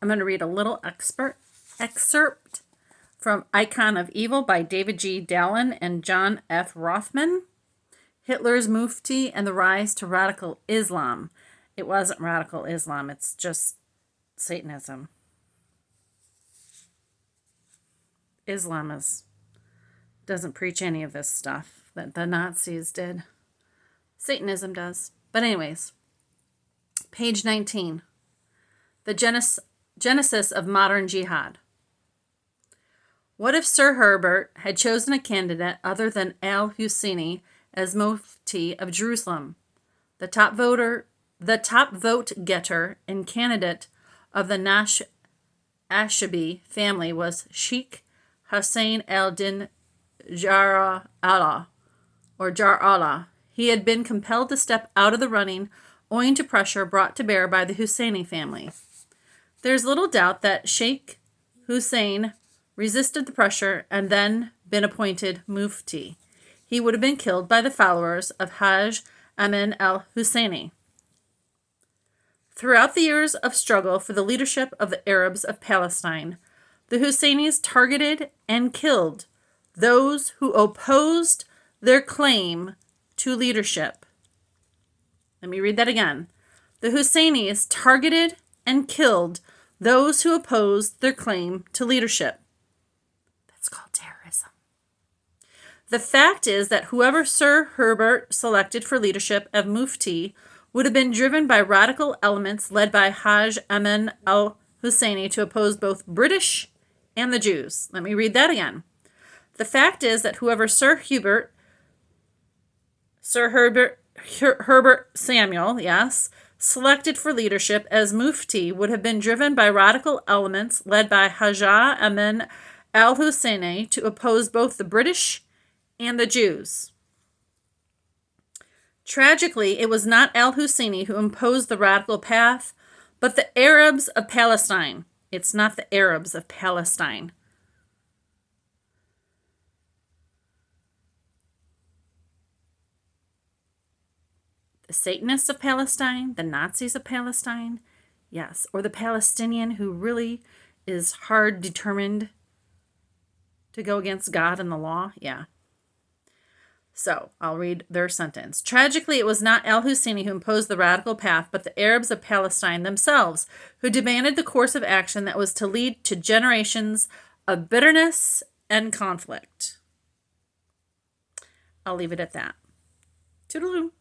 I'm going to read a little excerpt from Icon of Evil by David G. Dalin and John F. Rothman. Hitler's Mufti and the Rise to Radical Islam. It wasn't radical Islam, it's just Satanism. Islam doesn't preach any of this stuff that the Nazis did. Satanism does. But anyways, page 19. The genesis of modern jihad. What if Sir Herbert had chosen a candidate other than al-Husseini as Mufti of Jerusalem? The top vote getter and candidate of the Ashabi family was Sheikh Hussein al-Din Jarallah. He had been compelled to step out of the running owing to pressure brought to bear by the Husseini family. There's little doubt that Sheikh Hussein resisted the pressure and then been appointed Mufti. He would have been killed by the followers of Hajj Amin al-Husseini. Throughout the years of struggle for the leadership of the Arabs of Palestine, the Husseinis targeted and killed those who opposed their claim to leadership. Let me read that again. The Husseinis targeted and killed those who opposed their claim to leadership. That's called terrorism. The fact is that whoever Sir Herbert selected for leadership of Mufti would have been driven by radical elements led by Hajj Amin al-Husseini to oppose both British and the Jews. Let me read that again. The fact is that whoever Sir Herbert Samuel, selected for leadership as Mufti would have been driven by radical elements led by Hajj Amin al-Husseini to oppose both the British and the Jews. Tragically, it was not al-Husseini who imposed the radical path, but the Arabs of Palestine. It's not the Arabs of Palestine. The Satanists of Palestine, the Nazis of Palestine, yes, or the Palestinian who really is hard determined to go against God and the law, yeah. So, I'll read their sentence. Tragically, it was not al-Husseini who imposed the radical path, but the Arabs of Palestine themselves, who demanded the course of action that was to lead to generations of bitterness and conflict. I'll leave it at that. Toodaloo.